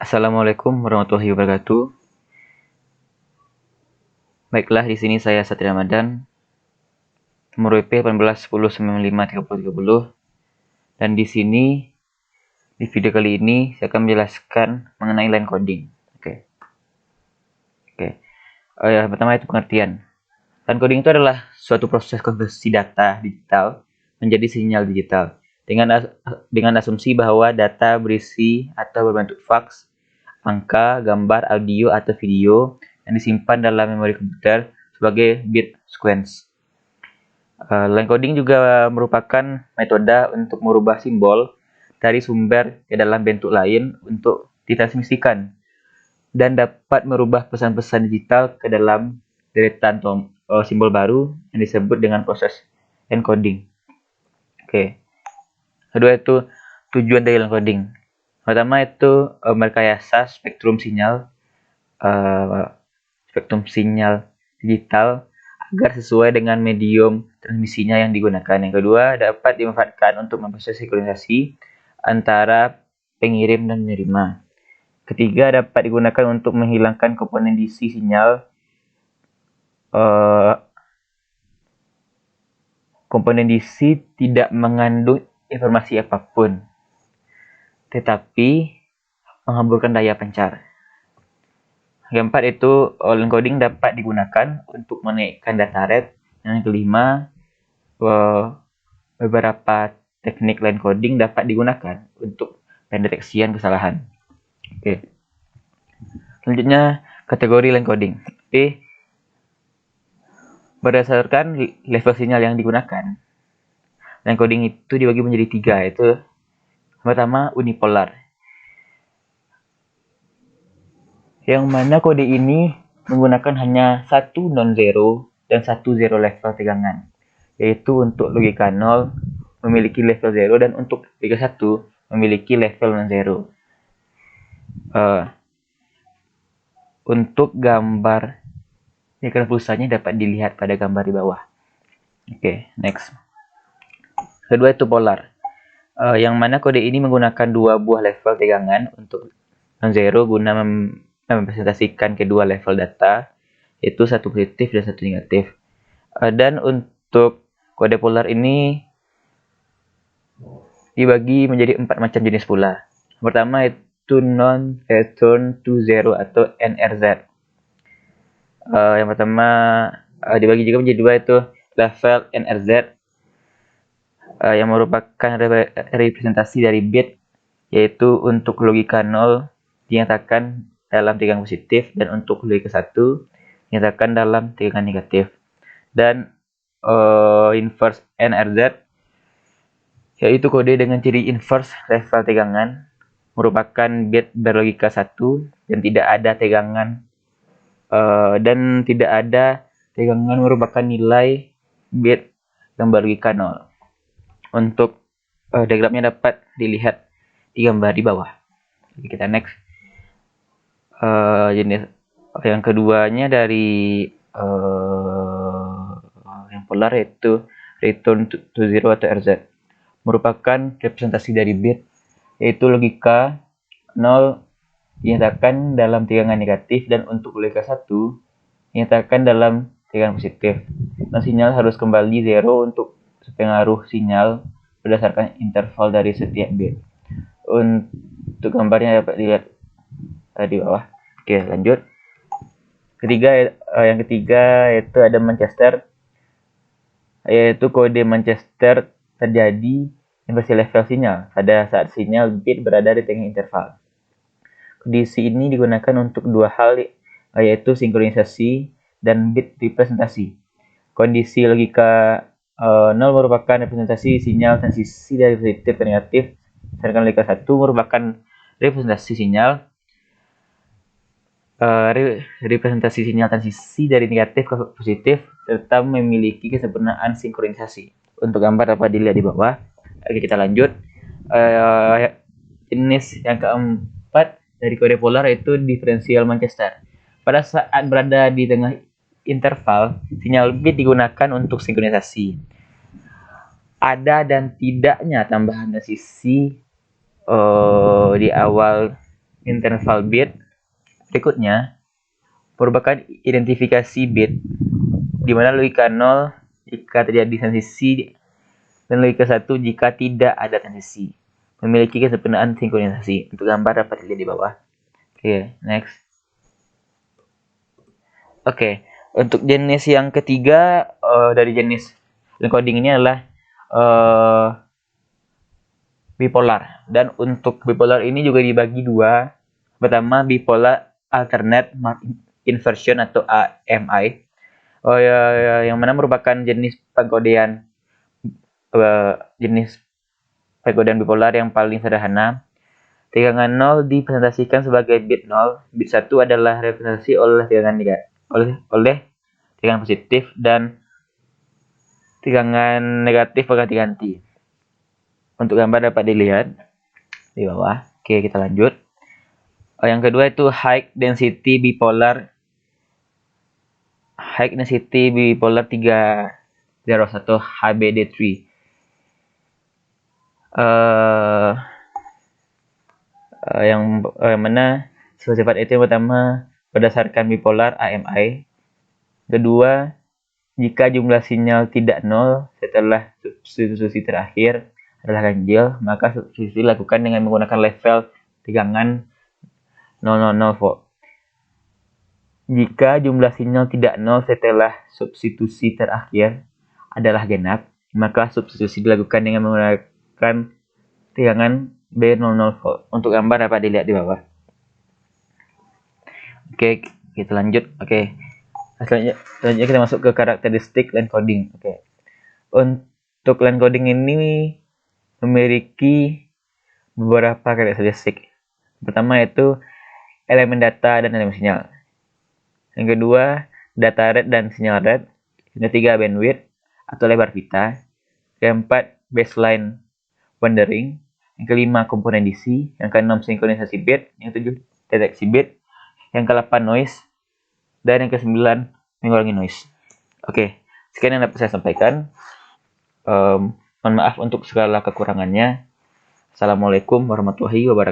Assalamualaikum warahmatullahi wabarakatuh. Baiklah, di sini saya Satria Ramadan, nomor WP 1810953030. Dan di sini di video kali ini saya akan menjelaskan mengenai line coding. Oke. Pertama itu pengertian. Line coding itu adalah suatu proses konversi data digital menjadi sinyal digital dengan asumsi bahwa data berisi atau berbentuk fax, angka, gambar, audio, atau video yang disimpan dalam memori komputer sebagai bit sequence. Line coding juga merupakan metode untuk merubah simbol dari sumber ke dalam bentuk lain untuk ditransmisikan dan dapat merubah pesan-pesan digital ke dalam deretan simbol baru yang disebut dengan proses encoding. Kedua itu tujuan dari line coding. Pertama itu merekayasa spektrum sinyal digital agar sesuai dengan medium transmisinya yang digunakan. Yang kedua, dapat dimanfaatkan untuk memproses sinkronisasi antara pengirim dan penerima. Ketiga, dapat digunakan untuk menghilangkan komponen DC sinyal. Komponen DC tidak mengandung informasi apapun, tetapi menghamburkan daya pancar. Yang keempat itu line coding dapat digunakan untuk menaikkan data rate. Yang kelima, beberapa teknik line coding dapat digunakan untuk pendeteksian kesalahan. Selanjutnya kategori line coding. Berdasarkan level sinyal yang digunakan, line coding itu dibagi menjadi 3, yaitu pertama unipolar, yang mana kode ini menggunakan hanya satu non-zero dan satu zero level tegangan, yaitu untuk logika 0 memiliki level 0 dan untuk logika 1 memiliki level non-zero. Untuk gambar diagram pulsanya dapat dilihat pada gambar di bawah. Next. Kedua itu polar, yang mana kode ini menggunakan dua buah level tegangan untuk non-zero guna merepresentasikan kedua level data, yaitu satu positif dan satu negatif. Dan untuk kode polar ini dibagi menjadi 4 macam jenis pula. Pertama itu non-return to zero atau NRZ. Yang pertama dibagi juga menjadi 2, itu level NRZ, yang merupakan representasi dari bit, yaitu untuk logika 0 dinyatakan dalam tegangan positif dan untuk logika 1 dinyatakan dalam tegangan negatif. Dan inverse NRZ, yaitu kode dengan ciri inverse level tegangan, merupakan bit berlogika 1 dan tidak ada tegangan merupakan nilai bit yang berlogika 0. Untuk diagramnya dapat dilihat di gambar di bawah. Kita next. Jenis yang keduanya dari yang polar, yaitu return to zero atau RZ, merupakan representasi dari bit, yaitu logika 0 dinyatakan dalam tegangan negatif dan untuk logika 1 dinyatakan dalam tegangan positif. Dan sinyal harus kembali 0 untuk pengaruh sinyal berdasarkan interval dari setiap bit. Untuk gambarnya dapat dilihat di bawah. Lanjut. Yang ketiga yaitu ada Manchester, yaitu kode Manchester terjadi inversi level sinyal pada saat sinyal bit berada di tengah interval. Kondisi ini digunakan untuk dua hal, yaitu sinkronisasi dan bit representasi. Kondisi logika 0 merupakan representasi sinyal transisi dari positif ke negatif, sedangkan logika 1 merupakan representasi sinyal transisi dari negatif ke positif serta memiliki kesempurnaan sinkronisasi. Untuk gambar dapat dilihat di bawah. Kita lanjut. Jenis yang keempat dari kode polar yaitu diferensial Manchester. Pada saat berada di tengah interval, sinyal bit digunakan untuk sinkronisasi. Ada dan tidaknya tambahan transisi di awal interval bit. Berikutnya merupakan identifikasi bit di mana logika 0 jika terjadi transisi dan logika 1 jika tidak ada transisi. Memiliki kesempurnaan sinkronisasi. Untuk gambar dapat dilihat di bawah. Oke, next. Oke, untuk jenis yang ketiga dari jenis encoding ini adalah bipolar. Dan untuk bipolar ini juga dibagi dua. Pertama, bipolar alternate mark inversion atau AMI. Yang mana merupakan jenis pengkodean bipolar yang paling sederhana. Tegangan 0 dipresentasikan sebagai bit 0. Bit 1 adalah representasi oleh tegangan positif dan tegangan negatif berganti-ganti. Untuk gambar dapat dilihat di bawah. Oke, kita lanjut. Yang kedua itu high density bipolar 301 HBD3. Yang mana sifat itu yang pertama berdasarkan bipolar AMI. Kedua, jika jumlah sinyal tidak nol setelah substitusi terakhir adalah ganjil, maka substitusi dilakukan dengan menggunakan level tegangan 000 volt. Jika jumlah sinyal tidak nol setelah substitusi terakhir adalah genap, maka substitusi dilakukan dengan menggunakan tegangan B00 volt. Untuk gambar dapat dilihat di bawah. Oke, kita lanjut. Oke. Selanjutnya kita masuk ke karakteristik line coding. Oke. Untuk line coding ini memiliki beberapa karakteristik. Pertama yaitu elemen data dan elemen sinyal. Yang kedua, data rate dan sinyal rate. Yang ketiga, bandwidth atau lebar pita. Yang keempat, baseline wandering. Yang kelima, komponen DC. Yang keenam, sinkronisasi bit. Yang ketujuh, deteksi bit. Yang ke-8, noise. Dan yang ke-9, mengurangi noise. Oke, sekian yang dapat saya sampaikan. Mohon maaf untuk segala kekurangannya. Assalamualaikum warahmatullahi wabarakatuh.